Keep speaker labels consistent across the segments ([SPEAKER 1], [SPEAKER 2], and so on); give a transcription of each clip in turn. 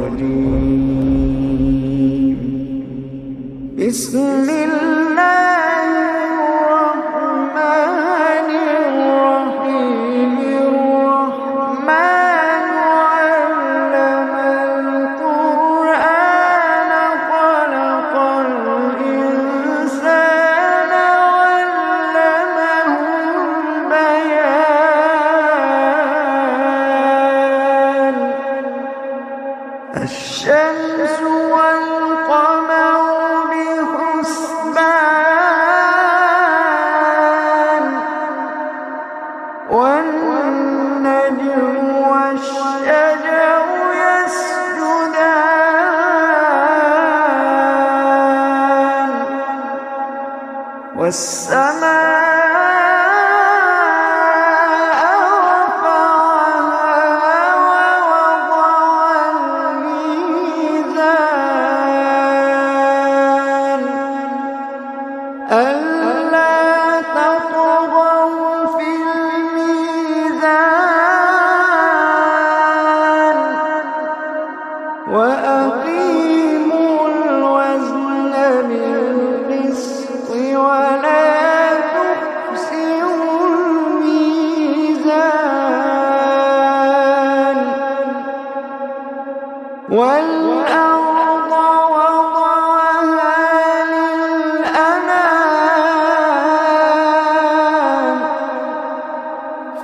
[SPEAKER 1] الرجيم. بسم الله الرحمن الرحيم. الرحمن علم القرآن خلق الإنسان علمه البيان. الشمس والقمر بحسبان، والنجم والشجر يسجدان، والسماء ألا تطغوا في الميزان، وأقيموا الوزن بالقسط ولا تخسروا الميزان. والأرض وضعها للأنام،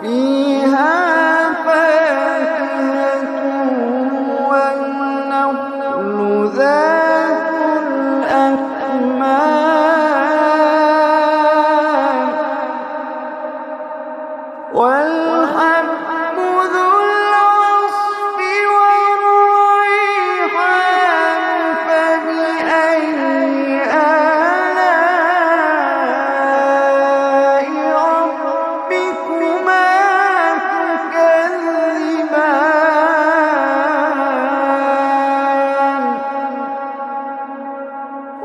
[SPEAKER 1] فيها فاكهة والنخل ذات الأكمام، والحب ذو العصف والريحان. فبأي آلاء ربكما تكذبان.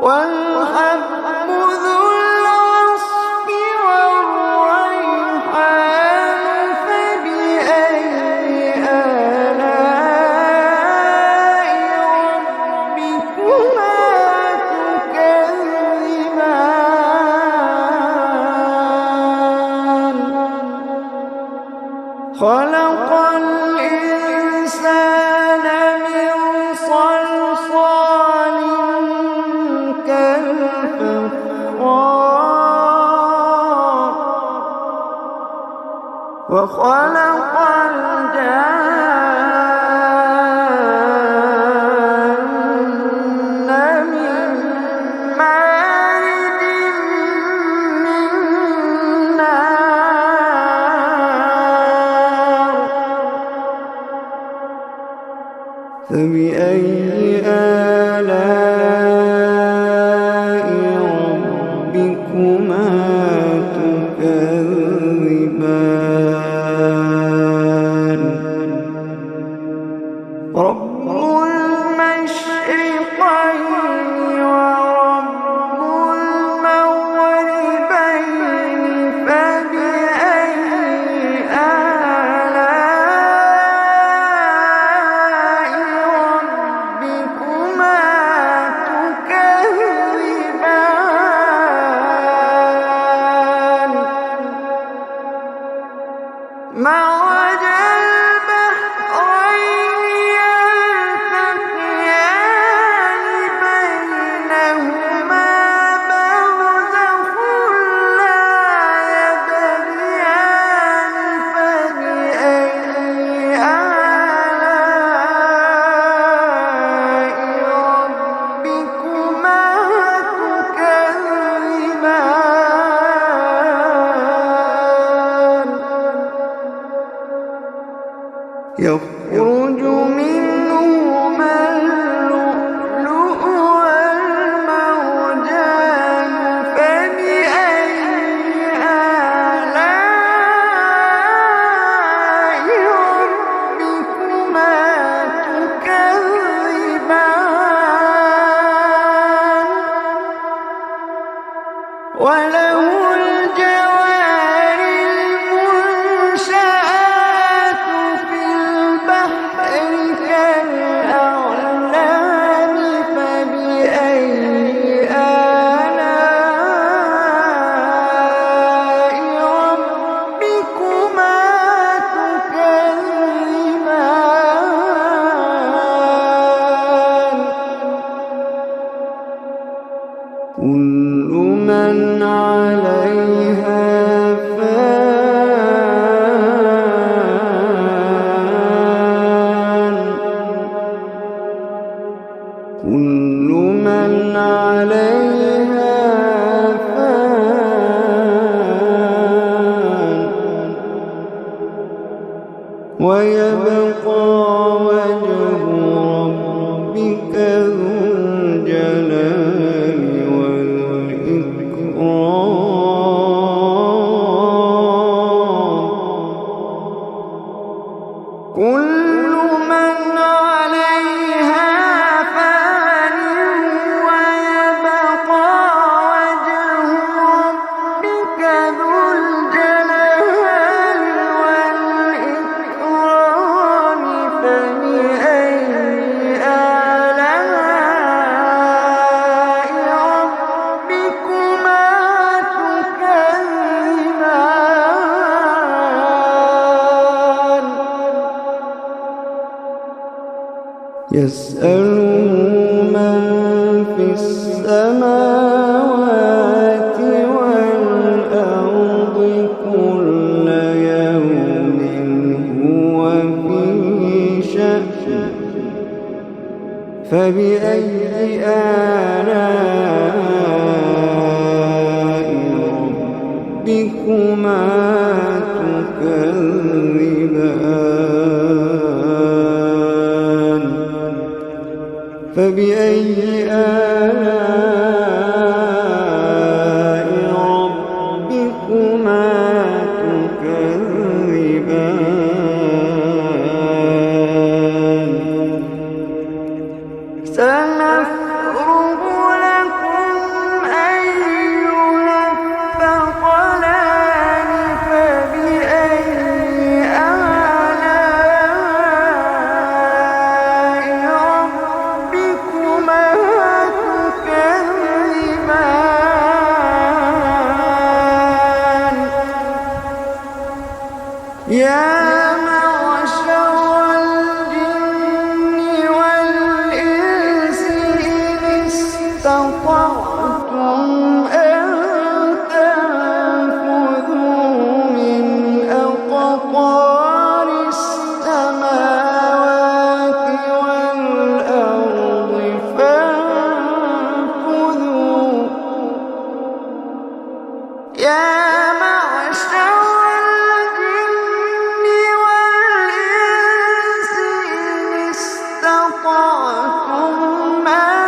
[SPEAKER 1] والحب ذو العصف والريحان. فبأي آلاء ربكما تكذبان. خلق الإنسان من صلصال كالفخار، وخلق الجان من مارج من نار. فبأي آلاء ربكما تكذبان. رب المشرقين ورب المغربين. فبأي آلاء ربكما تكذبان. مرج البحرين يلتقيان بينهما برزخ لا يبغيان. فبأي آلاء ربكما تكذبان. يخرج منهما اللؤلؤ والمرجان. فبأي آلاء ربكما تكذبان. وله الجوار المنشآت في البحر ويبقى وجه ربك ذو الجلال والإكرام. كل من عليها فان ويبقى وجه ربك ذو الجلال والإكرام. فبأي آلاء ربكما تكذبان؟ يسأله من في السماوات والأرض كل يوم هو في شأن. فبأي آلاء ربكما تكذبان؟ فبأي آلاء ربكما تكذبان؟ سنفرغ لكم أيها الثقلان. فبأي آلاء ربكما تكذبان؟ يا معشر الجن والإنس إن استطعتم أن تنفذوا من أقطار السماوات والأرض فانفذوا. يا معشر الجن والإنس إن استطعتم أن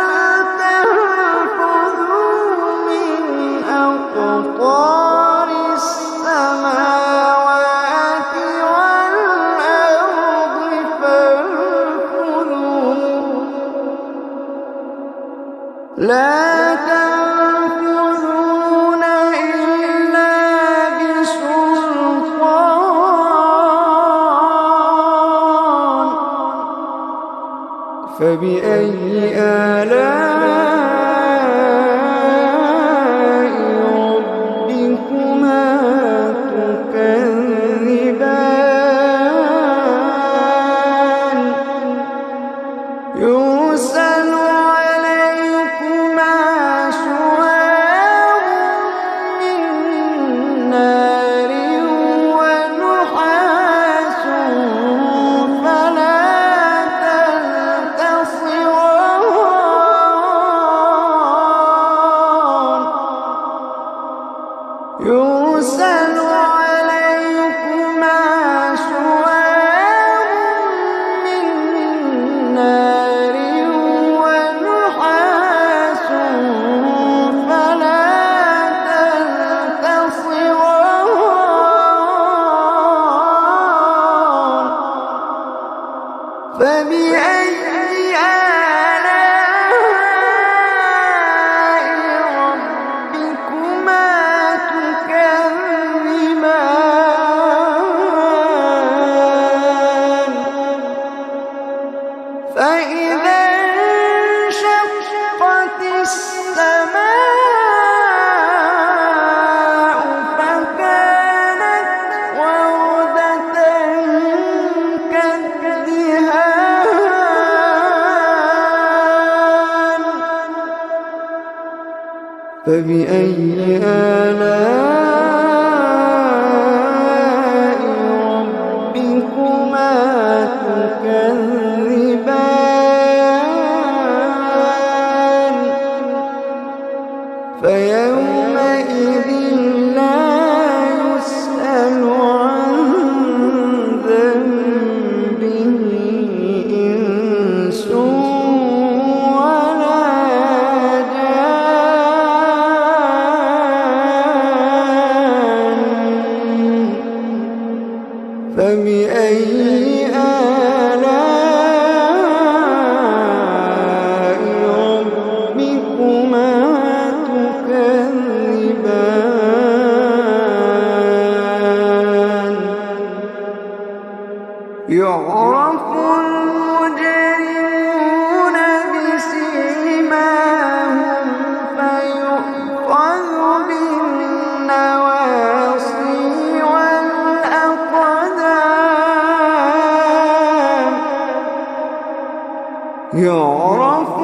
[SPEAKER 1] تنفذوا من أقطار السماوات والأرض فانفذوا. لا تنفذون إلا بسلطان. فبأي آلاء ربكما تكذبان؟ يرسل عليكما شواظ من نار ونحاس فلا تنتصران. يرسل عليكما شواظ من نار ونحاس فلا تنتصران. فبأي آلاء ربكما تكذبان؟ فإذا انشقت السماء فكانت وردة كالدهان. فبأي آلاء ربكما تكذبان؟ فيومئذ لا يسأل عن ذنبه يعرف المجرمون بسيماهم فيؤخذ بالنواصي والأقدام. يعرف